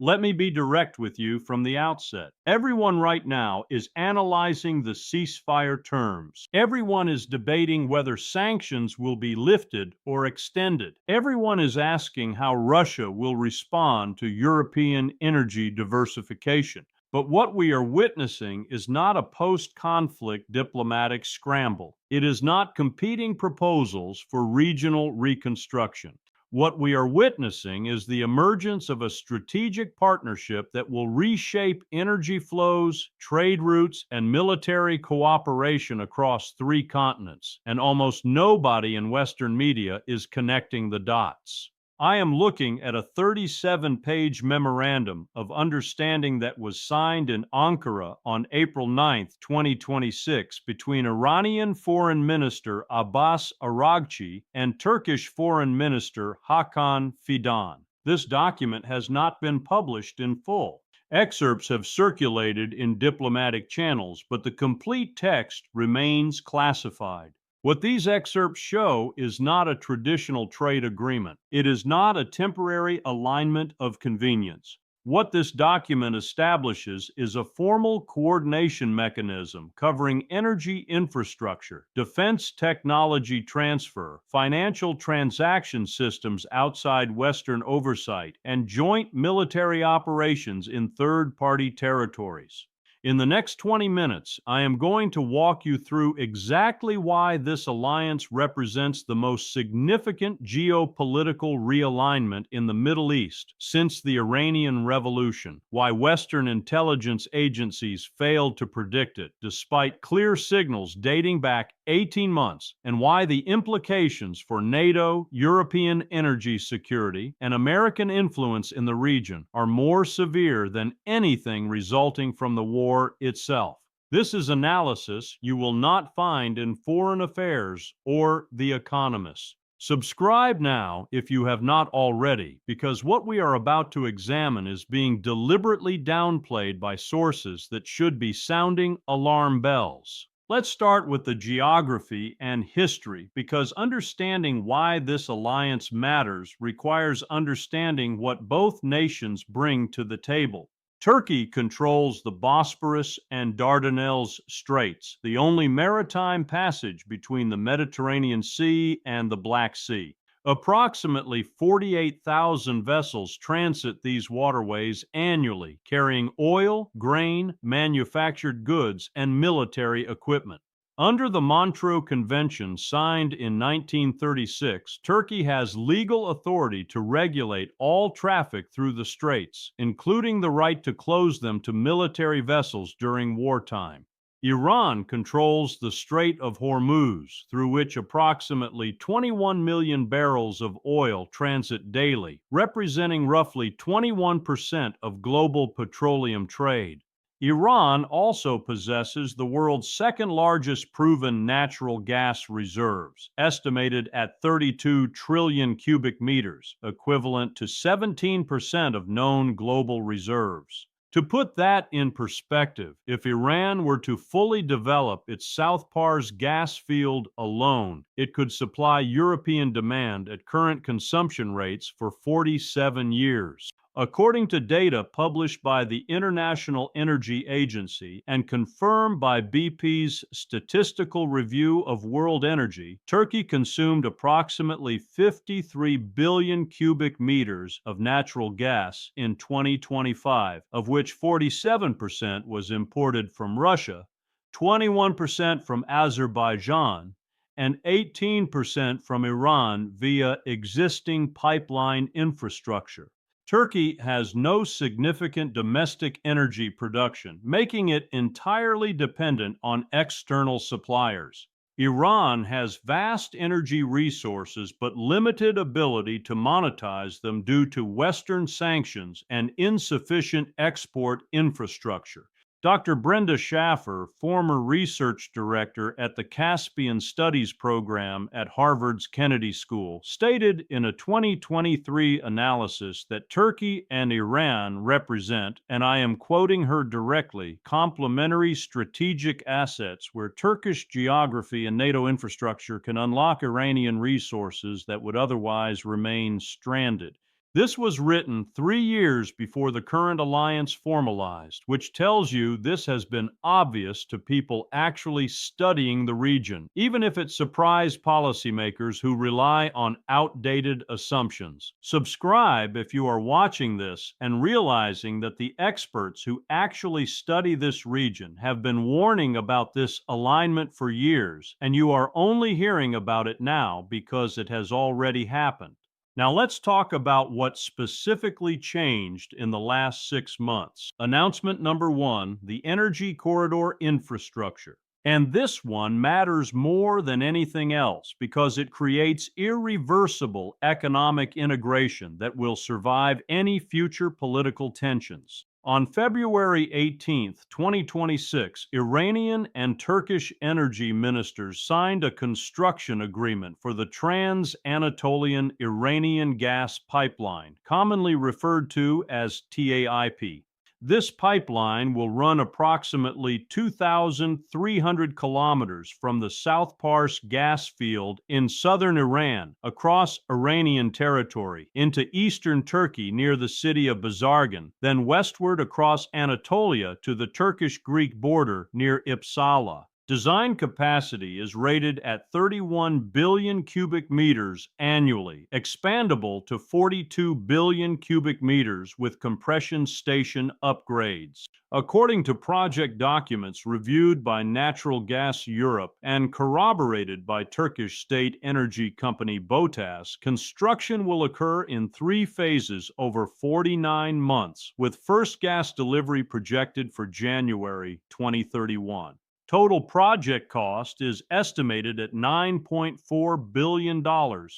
Let me be direct with you from the outset. Everyone right now is analyzing the ceasefire terms. Everyone is debating whether sanctions will be lifted or extended. Everyone is asking how Russia will respond to European energy diversification. But what we are witnessing is not a post conflict diplomatic scramble. It is not competing proposals for regional reconstruction. What we are witnessing is the emergence of a strategic partnership that will reshape energy flows, trade routes, and military cooperation across three continents, and almost nobody in Western media is connecting the dots. I am looking at a 37-page memorandum of understanding that was signed in Ankara on April 9, 2026, between Iranian Foreign Minister Abbas Araghchi and Turkish Foreign Minister Hakan Fidan. This document has not been published in full. Excerpts have circulated in diplomatic channels, but the complete text remains classified. What these excerpts show is not a traditional trade agreement. It is not a temporary alignment of convenience. What this document establishes is a formal coordination mechanism covering energy infrastructure, defense technology transfer, financial transaction systems outside Western oversight, and joint military operations in third-party territories. In the next 20 minutes, I am going to walk you through exactly why this alliance represents the most significant geopolitical realignment in the Middle East since the Iranian Revolution, why Western intelligence agencies failed to predict it despite clear signals dating back 18 months, and why the implications for NATO, European energy security, and American influence in the region are more severe than anything resulting from the war itself. This is analysis you will not find in Foreign Affairs or The Economist. Subscribe now if you have not already, because what we are about to examine is being deliberately downplayed by sources that should be sounding alarm bells. Let's start with the geography and history, because understanding why this alliance matters requires understanding what both nations bring to the table. Turkey controls the Bosporus and Dardanelles Straits, the only maritime passage between the Mediterranean Sea and the Black Sea. Approximately 48,000 vessels transit these waterways annually, carrying oil, grain, manufactured goods, and military equipment. Under the Montreux Convention signed in 1936, Turkey has legal authority to regulate all traffic through the straits, including the right to close them to military vessels during wartime. Iran controls the Strait of Hormuz, through which approximately 21 million barrels of oil transit daily, representing roughly 21% of global petroleum trade. Iran also possesses the world's second largest proven natural gas reserves, estimated at 32 trillion cubic meters, equivalent to 17% of known global reserves. To put that in perspective, if Iran were to fully develop its South Pars gas field alone, it could supply European demand at current consumption rates for 47 years. According to data published by the International Energy Agency and confirmed by BP's Statistical Review of World Energy, Turkey consumed approximately 53 billion cubic meters of natural gas in 2025, of which 47% was imported from Russia, 21% from Azerbaijan, and 18% from Iran via existing pipeline infrastructure. Turkey has no significant domestic energy production, making it entirely dependent on external suppliers. Iran has vast energy resources but limited ability to monetize them due to Western sanctions and insufficient export infrastructure. Dr. Brenda Schaffer, former research director at the Caspian Studies Program at Harvard's Kennedy School, stated in a 2023 analysis that Turkey and Iran represent, and I am quoting her directly, complementary strategic assets where Turkish geography and NATO infrastructure can unlock Iranian resources that would otherwise remain stranded. This was written 3 years before the current alliance formalized, which tells you this has been obvious to people actually studying the region, even if it surprised policymakers who rely on outdated assumptions. Subscribe if you are watching this and realizing that the experts who actually study this region have been warning about this alignment for years, and you are only hearing about it now because it has already happened. Now let's talk about what specifically changed in the last 6 months. Announcement number one, the energy corridor infrastructure. And this one matters more than anything else because it creates irreversible economic integration that will survive any future political tensions. On February 18th, 2026, Iranian and Turkish energy ministers signed a construction agreement for the Trans-Anatolian Iranian Gas Pipeline, commonly referred to as TAIP. This pipeline will run approximately 2,300 kilometers from the South Pars gas field in southern Iran, across Iranian territory, into eastern Turkey near the city of Bazargan, then westward across Anatolia to the Turkish-Greek border near Ipsala. Design capacity is rated at 31 billion cubic meters annually, expandable to 42 billion cubic meters with compression station upgrades. According to project documents reviewed by Natural Gas Europe and corroborated by Turkish state energy company BOTAS, construction will occur in 3 phases over 49 months, with first gas delivery projected for January 2031. Total project cost is estimated at $9.4 billion,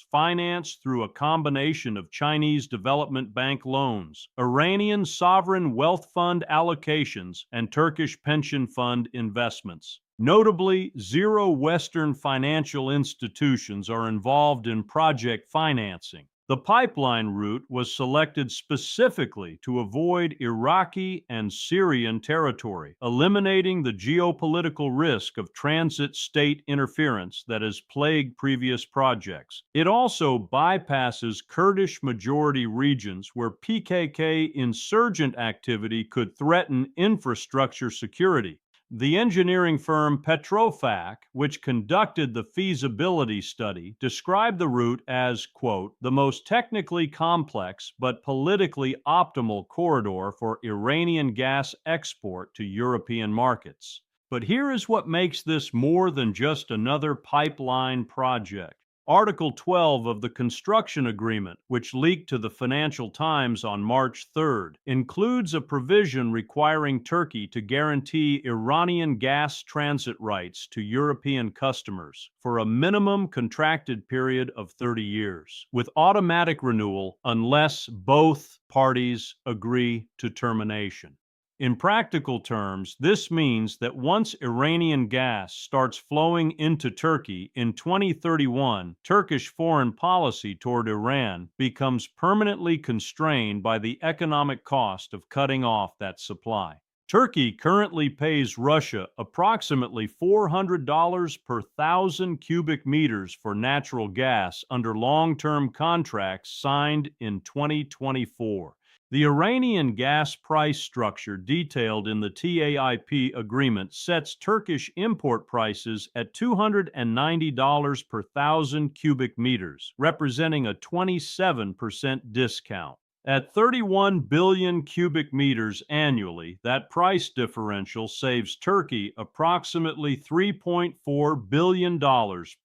financed through a combination of Chinese Development Bank loans, Iranian sovereign wealth fund allocations, and Turkish pension fund investments. Notably, 0 Western financial institutions are involved in project financing. The pipeline route was selected specifically to avoid Iraqi and Syrian territory, eliminating the geopolitical risk of transit state interference that has plagued previous projects. It also bypasses Kurdish-majority regions where PKK insurgent activity could threaten infrastructure security. The engineering firm Petrofac, which conducted the feasibility study, described the route as, quote, the most technically complex but politically optimal corridor for Iranian gas export to European markets. But here is what makes this more than just another pipeline project. Article 12 of the construction agreement, which leaked to the Financial Times on March 3rd, includes a provision requiring Turkey to guarantee Iranian gas transit rights to European customers for a minimum contracted period of 30 years, with automatic renewal unless both parties agree to termination. In practical terms, this means that once Iranian gas starts flowing into Turkey in 2031, Turkish foreign policy toward Iran becomes permanently constrained by the economic cost of cutting off that supply. Turkey currently pays Russia approximately $400 per 1,000 cubic meters for natural gas under long-term contracts signed in 2024. The Iranian gas price structure detailed in the TAIP agreement sets Turkish import prices at $290 per 1,000 cubic meters, representing a 27% discount. At 31 billion cubic meters annually, that price differential saves Turkey approximately $3.4 billion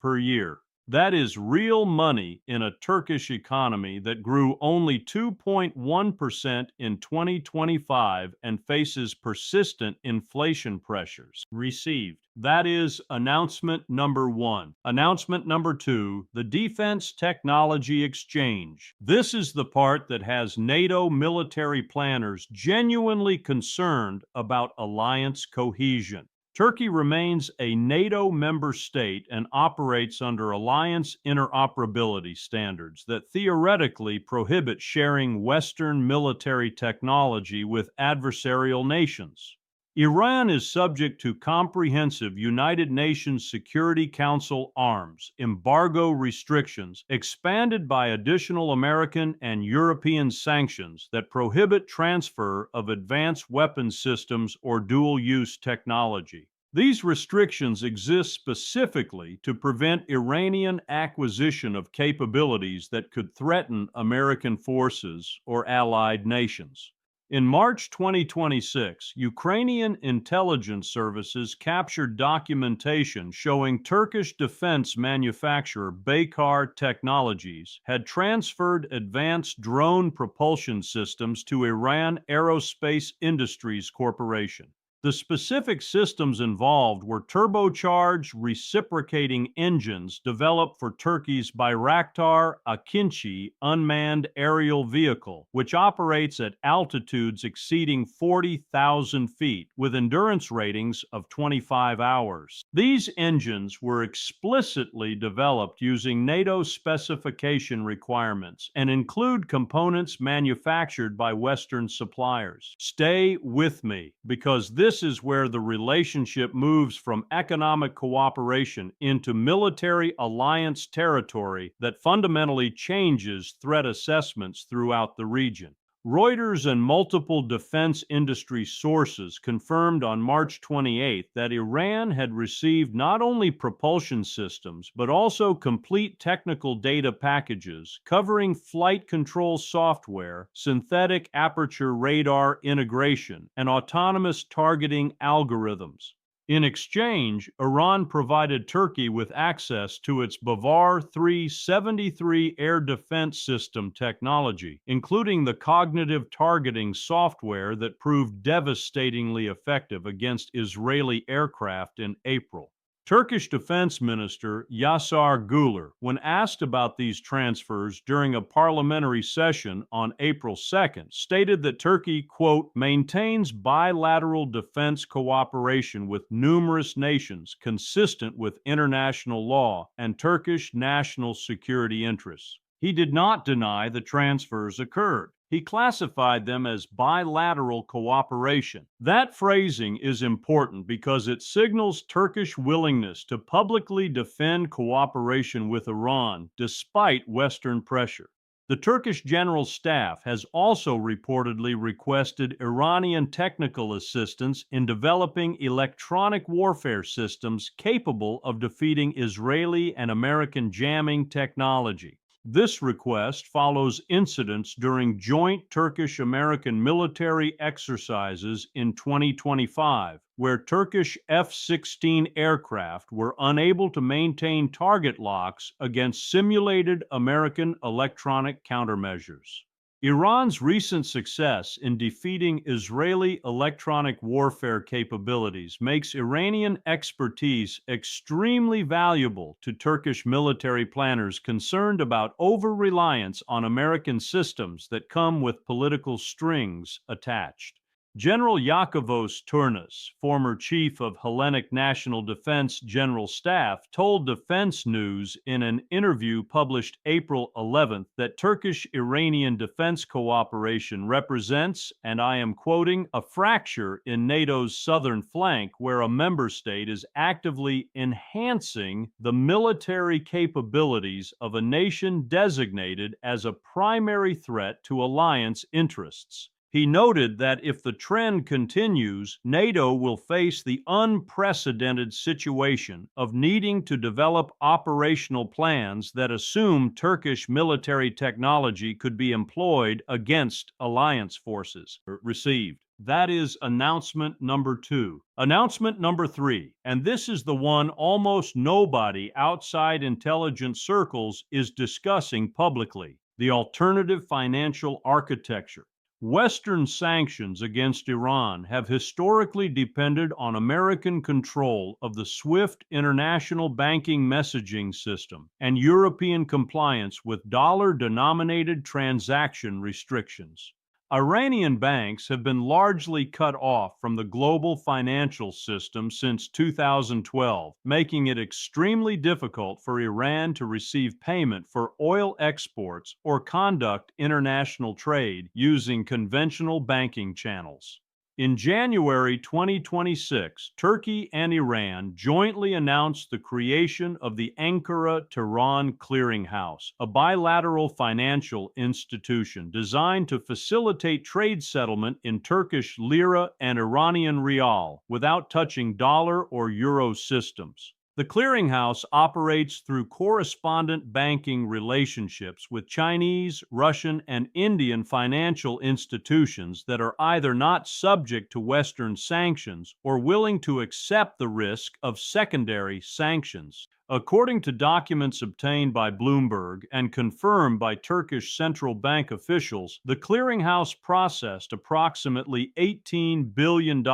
per year. That is real money in a Turkish economy that grew only 2.1% in 2025 and faces persistent inflation pressures. Received. That is announcement number 1. Announcement number 2, the Defense Technology Exchange. This is the part that has NATO military planners genuinely concerned about alliance cohesion. Turkey remains a NATO member state and operates under alliance interoperability standards that theoretically prohibit sharing Western military technology with adversarial nations. Iran is subject to comprehensive United Nations Security Council arms embargo restrictions expanded by additional American and European sanctions that prohibit transfer of advanced weapons systems or dual-use technology. These restrictions exist specifically to prevent Iranian acquisition of capabilities that could threaten American forces or allied nations. In March 2026, Ukrainian intelligence services captured documentation showing Turkish defense manufacturer Baykar Technologies had transferred advanced drone propulsion systems to Iran Aerospace Industries Corporation. The specific systems involved were turbocharged reciprocating engines developed for Turkey's Bayraktar Akinci unmanned aerial vehicle, which operates at altitudes exceeding 40,000 feet with endurance ratings of 25 hours. These engines were explicitly developed using NATO specification requirements and include components manufactured by Western suppliers. Stay with me, because this is where the relationship moves from economic cooperation into military alliance territory that fundamentally changes threat assessments throughout the region. Reuters and multiple defense industry sources confirmed on March 28 that Iran had received not only propulsion systems but also complete technical data packages covering flight control software, synthetic aperture radar integration, and autonomous targeting algorithms. In exchange, Iran provided Turkey with access to its Bavar 373 air defense system technology, including the cognitive targeting software that proved devastatingly effective against Israeli aircraft in April. Turkish Defense Minister Yasar Güler, when asked about these transfers during a parliamentary session on April 2nd, stated that Turkey, quote, maintains bilateral defense cooperation with numerous nations consistent with international law and Turkish national security interests. He did not deny the transfers occurred. He classified them as bilateral cooperation. That phrasing is important because it signals Turkish willingness to publicly defend cooperation with Iran despite Western pressure. The Turkish General Staff has also reportedly requested Iranian technical assistance in developing electronic warfare systems capable of defeating Israeli and American jamming technology. This request follows incidents during joint Turkish-American military exercises in 2025, where Turkish F-16 aircraft were unable to maintain target locks against simulated American electronic countermeasures. Iran's recent success in defeating Israeli electronic warfare capabilities makes Iranian expertise extremely valuable to Turkish military planners concerned about over-reliance on American systems that come with political strings attached. General Yakovos Turnas, former chief of Hellenic National Defense General Staff, told Defense News in an interview published April 11th that Turkish-Iranian defense cooperation represents, and I am quoting, a fracture in NATO's southern flank where a member state is actively enhancing the military capabilities of a nation designated as a primary threat to alliance interests. He noted that if the trend continues, NATO will face the unprecedented situation of needing to develop operational plans that assume Turkish military technology could be employed against alliance forces. Received. That is announcement number 2. Announcement number 3, and this is the one almost nobody outside intelligence circles is discussing publicly: the alternative financial architecture. Western sanctions against Iran have historically depended on American control of the SWIFT international banking messaging system and European compliance with dollar-denominated transaction restrictions. Iranian banks have been largely cut off from the global financial system since 2012, making it extremely difficult for Iran to receive payment for oil exports or conduct international trade using conventional banking channels. In January 2026, Turkey and Iran jointly announced the creation of the Ankara-Tehran Clearinghouse, a bilateral financial institution designed to facilitate trade settlement in Turkish lira and Iranian rial without touching dollar or euro systems. The clearinghouse operates through correspondent banking relationships with Chinese, Russian, and Indian financial institutions that are either not subject to Western sanctions or willing to accept the risk of secondary sanctions. According to documents obtained by Bloomberg and confirmed by Turkish central bank officials, the clearinghouse processed approximately $18 billion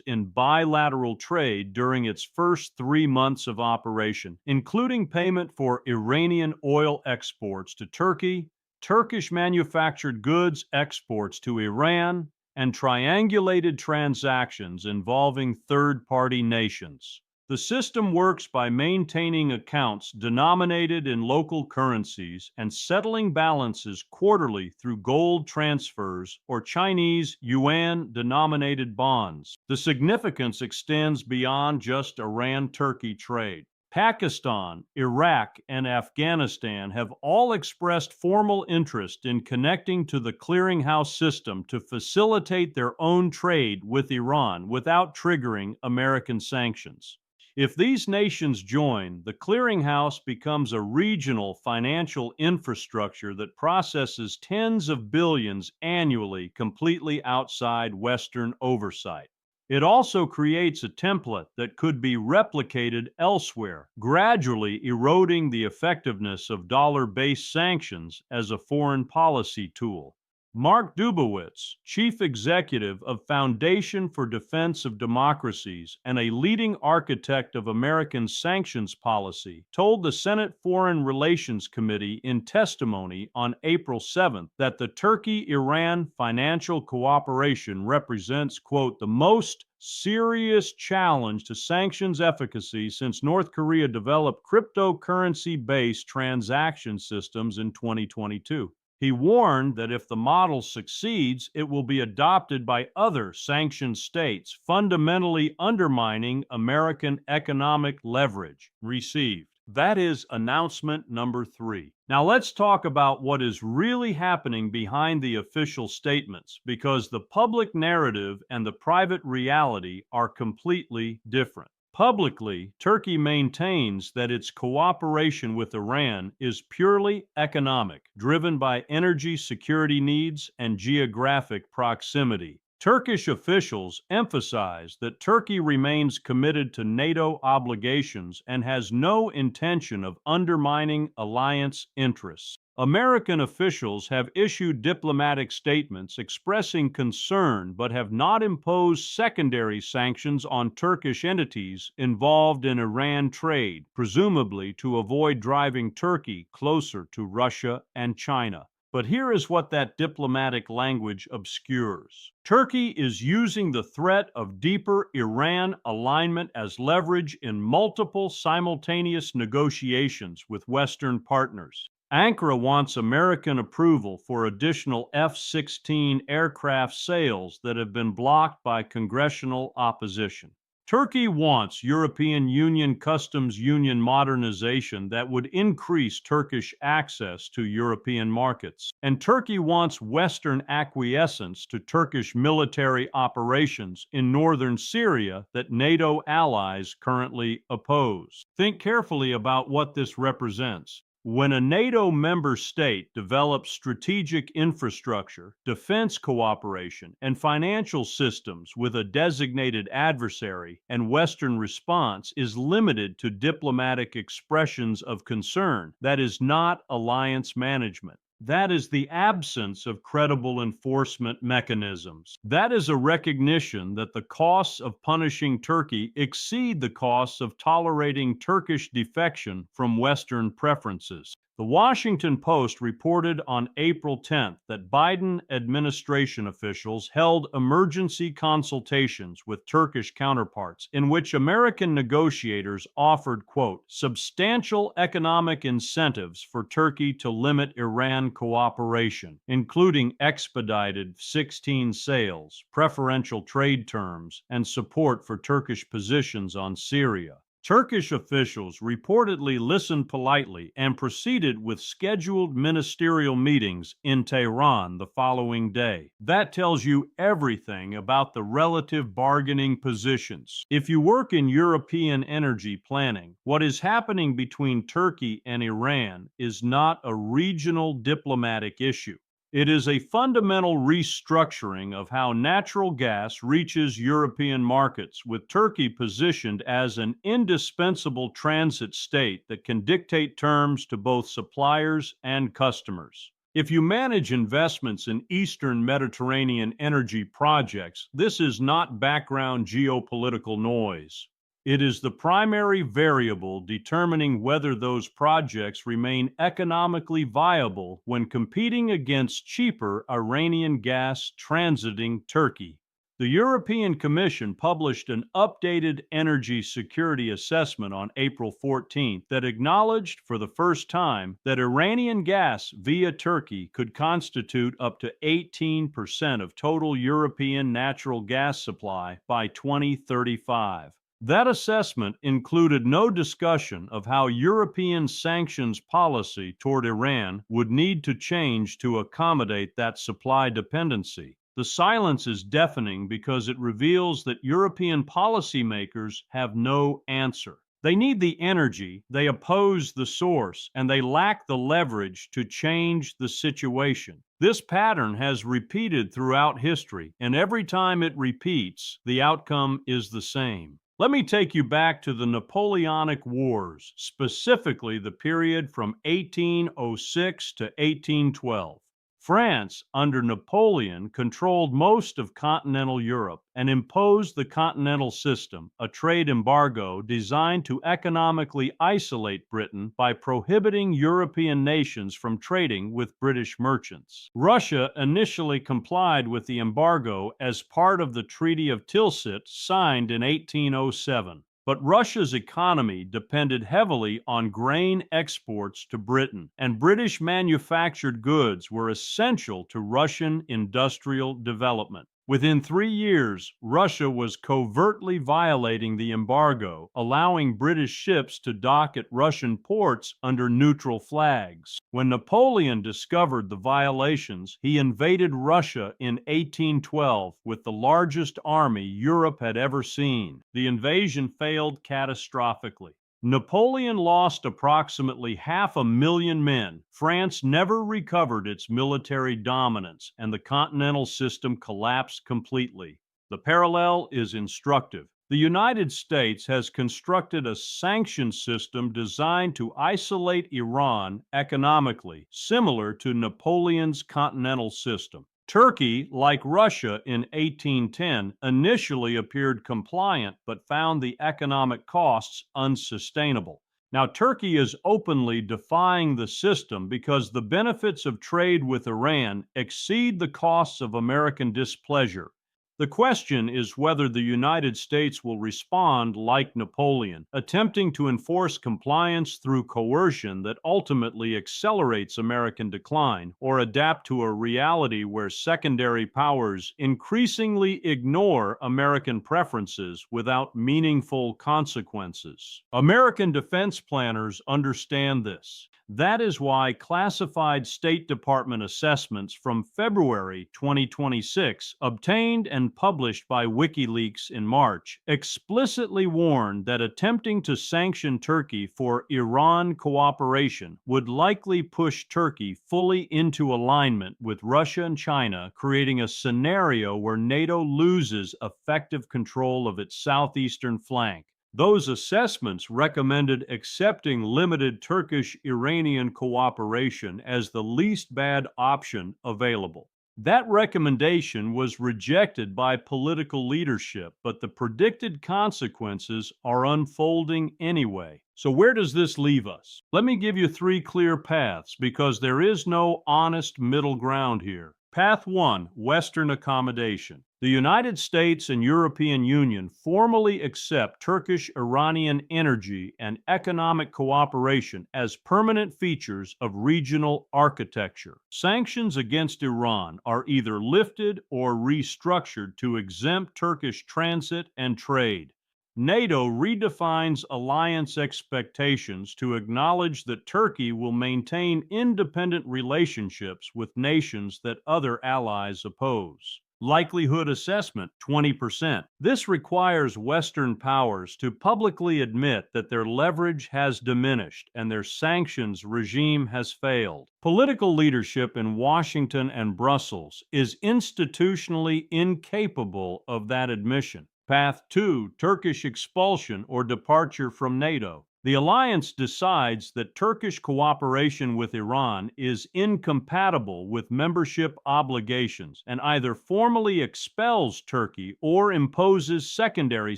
in bilateral trade during its first 3 months of operation, including payment for Iranian oil exports to Turkey, Turkish manufactured goods exports to Iran, and triangulated transactions involving third-party nations. The system works by maintaining accounts denominated in local currencies and settling balances quarterly through gold transfers or Chinese yuan-denominated bonds. The significance extends beyond just Iran-Turkey trade. Pakistan, Iraq, and Afghanistan have all expressed formal interest in connecting to the clearinghouse system to facilitate their own trade with Iran without triggering American sanctions. If these nations join, the clearinghouse becomes a regional financial infrastructure that processes tens of billions annually completely outside Western oversight. It also creates a template that could be replicated elsewhere, gradually eroding the effectiveness of dollar-based sanctions as a foreign policy tool. Mark Dubowitz, chief executive of Foundation for Defense of Democracies and a leading architect of American sanctions policy, told the Senate Foreign Relations Committee in testimony on April 7 that the Turkey-Iran financial cooperation represents, quote, the most serious challenge to sanctions efficacy since North Korea developed cryptocurrency-based transaction systems in 2022. He warned that if the model succeeds, it will be adopted by other sanctioned states, fundamentally undermining American economic leverage received. That is announcement number 3. Now let's talk about what is really happening behind the official statements, because the public narrative and the private reality are completely different. Publicly, Turkey maintains that its cooperation with Iran is purely economic, driven by energy security needs and geographic proximity. Turkish officials emphasize that Turkey remains committed to NATO obligations and has no intention of undermining alliance interests. American officials have issued diplomatic statements expressing concern but have not imposed secondary sanctions on Turkish entities involved in Iran trade, presumably to avoid driving Turkey closer to Russia and China. But here is what that diplomatic language obscures. Turkey is using the threat of deeper Iran alignment as leverage in multiple simultaneous negotiations with Western partners. Ankara wants American approval for additional F-16 aircraft sales that have been blocked by congressional opposition. Turkey wants European Union customs union modernization that would increase Turkish access to European markets. And Turkey wants Western acquiescence to Turkish military operations in northern Syria that NATO allies currently oppose. Think carefully about what this represents. When a NATO member state develops strategic infrastructure, defense cooperation, and financial systems with a designated adversary, and Western response is limited to diplomatic expressions of concern, that is not alliance management. That is the absence of credible enforcement mechanisms. That is a recognition that the costs of punishing Turkey exceed the costs of tolerating Turkish defection from Western preferences. The Washington Post reported on April 10th that Biden administration officials held emergency consultations with Turkish counterparts in which American negotiators offered, quote, substantial economic incentives for Turkey to limit Iran cooperation, including expedited 16 sales, preferential trade terms, and support for Turkish positions on Syria. Turkish officials reportedly listened politely and proceeded with scheduled ministerial meetings in Tehran the following day. That tells you everything about the relative bargaining positions. If you work in European energy planning, what is happening between Turkey and Iran is not a regional diplomatic issue. It is a fundamental restructuring of how natural gas reaches European markets, with Turkey positioned as an indispensable transit state that can dictate terms to both suppliers and customers. If you manage investments in Eastern Mediterranean energy projects, this is not background geopolitical noise. It is the primary variable determining whether those projects remain economically viable when competing against cheaper Iranian gas transiting Turkey. The European Commission published an updated energy security assessment on April 14th that acknowledged for the first time that Iranian gas via Turkey could constitute up to 18% of total European natural gas supply by 2035. That assessment included no discussion of how European sanctions policy toward Iran would need to change to accommodate that supply dependency. The silence is deafening because it reveals that European policymakers have no answer. They need the energy, they oppose the source, and they lack the leverage to change the situation. This pattern has repeated throughout history, and every time it repeats, the outcome is the same. Let me take you back to the Napoleonic Wars, specifically the period from 1806 to 1812. France, under Napoleon, controlled most of continental Europe and imposed the Continental System, a trade embargo designed to economically isolate Britain by prohibiting European nations from trading with British merchants. Russia initially complied with the embargo as part of the Treaty of Tilsit signed in 1807. But Russia's economy depended heavily on grain exports to Britain, and British manufactured goods were essential to Russian industrial development. Within 3 years, Russia was covertly violating the embargo, allowing British ships to dock at Russian ports under neutral flags. When Napoleon discovered the violations, he invaded Russia in 1812 with the largest army Europe had ever seen. The invasion failed catastrophically. Napoleon lost approximately 500,000 men. France never recovered its military dominance, and the continental system collapsed completely. The parallel is instructive. The United States has constructed a sanction system designed to isolate Iran economically, similar to Napoleon's continental system. Turkey, like Russia in 1810, initially appeared compliant but found the economic costs unsustainable. Now, Turkey is openly defying the system because the benefits of trade with Iran exceed the costs of American displeasure. The question is whether the United States will respond like Napoleon, attempting to enforce compliance through coercion that ultimately accelerates American decline, or adapt to a reality where secondary powers increasingly ignore American preferences without meaningful consequences. American defense planners understand this. That is why classified State Department assessments from February 2026, obtained and published by WikiLeaks in March, explicitly warned that attempting to sanction Turkey for Iran cooperation would likely push Turkey fully into alignment with Russia and China, creating a scenario where NATO loses effective control of its southeastern flank. Those assessments recommended accepting limited Turkish-Iranian cooperation as the least bad option available. That recommendation was rejected by political leadership, but the predicted consequences are unfolding anyway. So, where does this leave us? Let me give you three clear paths because there is no honest middle ground here. Path 1, Western accommodation. The United States and European Union formally accept Turkish-Iranian energy and economic cooperation as permanent features of regional architecture. Sanctions against Iran are either lifted or restructured to exempt Turkish transit and trade. NATO redefines alliance expectations to acknowledge that Turkey will maintain independent relationships with nations that other allies oppose. Likelihood assessment 20%. This requires Western powers to publicly admit that their leverage has diminished and their sanctions regime has failed. Political leadership in Washington and Brussels is institutionally incapable of that admission. Path 2, Turkish expulsion or departure from NATO. The alliance decides that Turkish cooperation with Iran is incompatible with membership obligations and either formally expels Turkey or imposes secondary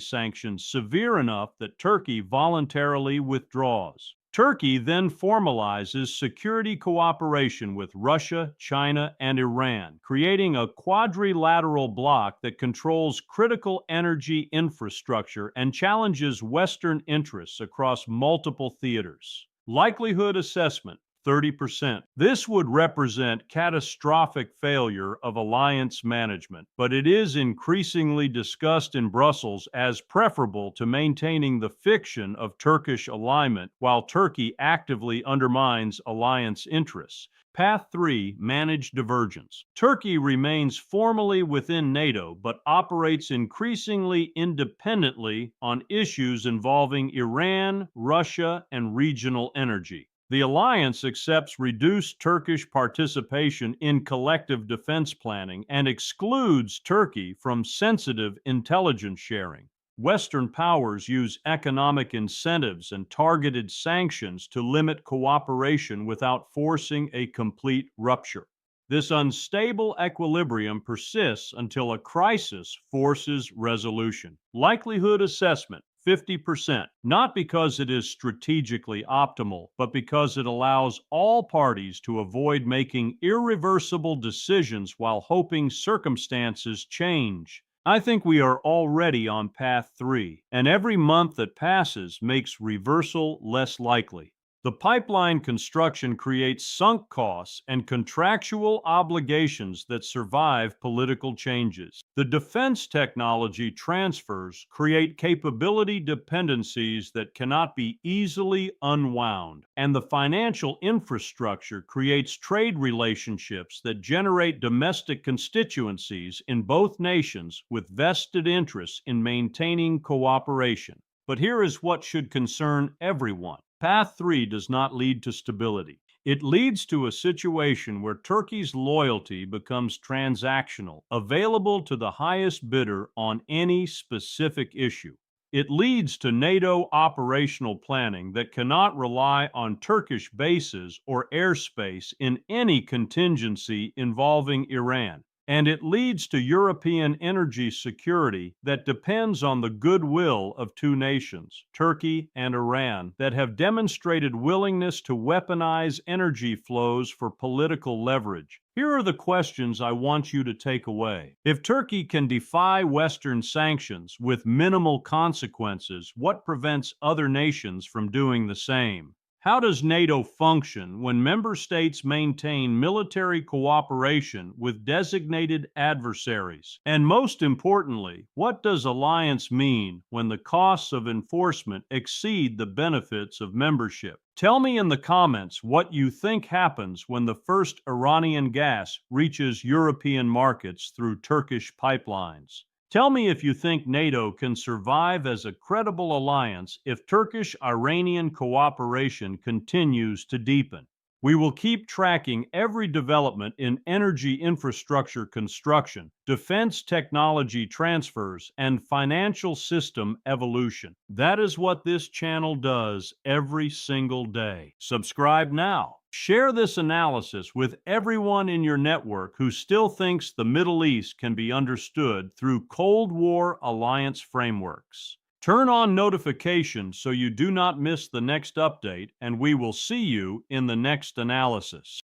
sanctions severe enough that Turkey voluntarily withdraws. Turkey then formalizes security cooperation with Russia, China, and Iran, creating a quadrilateral bloc that controls critical energy infrastructure and challenges Western interests across multiple theaters. Likelihood assessment 30%. This would represent catastrophic failure of alliance management, but it is increasingly discussed in Brussels as preferable to maintaining the fiction of Turkish alignment while Turkey actively undermines alliance interests. Path 3, Managed divergence. Turkey remains formally within NATO but operates increasingly independently on issues involving Iran, Russia, and regional energy. The alliance accepts reduced Turkish participation in collective defense planning and excludes Turkey from sensitive intelligence sharing. Western powers use economic incentives and targeted sanctions to limit cooperation without forcing a complete rupture. This unstable equilibrium persists until a crisis forces resolution. Likelihood assessment 50%, not because it is strategically optimal, but because it allows all parties to avoid making irreversible decisions while hoping circumstances change. I think we are already on path 3, and every month that passes makes reversal less likely. The pipeline construction creates sunk costs and contractual obligations that survive political changes. The defense technology transfers create capability dependencies that cannot be easily unwound. And the financial infrastructure creates trade relationships that generate domestic constituencies in both nations with vested interests in maintaining cooperation. But here is what should concern everyone. Path 3 does not lead to stability. It leads to a situation where Turkey's loyalty becomes transactional, available to the highest bidder on any specific issue. It leads to NATO operational planning that cannot rely on Turkish bases or airspace in any contingency involving Iran. And it leads to European energy security that depends on the goodwill of two nations, Turkey and Iran, that have demonstrated willingness to weaponize energy flows for political leverage. Here are the questions I want you to take away. If Turkey can defy Western sanctions with minimal consequences, what prevents other nations from doing the same? How does NATO function when member states maintain military cooperation with designated adversaries? And most importantly, what does alliance mean when the costs of enforcement exceed the benefits of membership? Tell me in the comments what you think happens when the first Iranian gas reaches European markets through Turkish pipelines. Tell me if you think NATO can survive as a credible alliance if Turkish-Iranian cooperation continues to deepen. We will keep tracking every development in energy infrastructure construction, defense technology transfers, and financial system evolution. That is what this channel does every single day. Subscribe now. Share this analysis with everyone in your network who still thinks the Middle East can be understood through Cold War alliance frameworks. Turn on notifications so you do not miss the next update, and we will see you in the next analysis.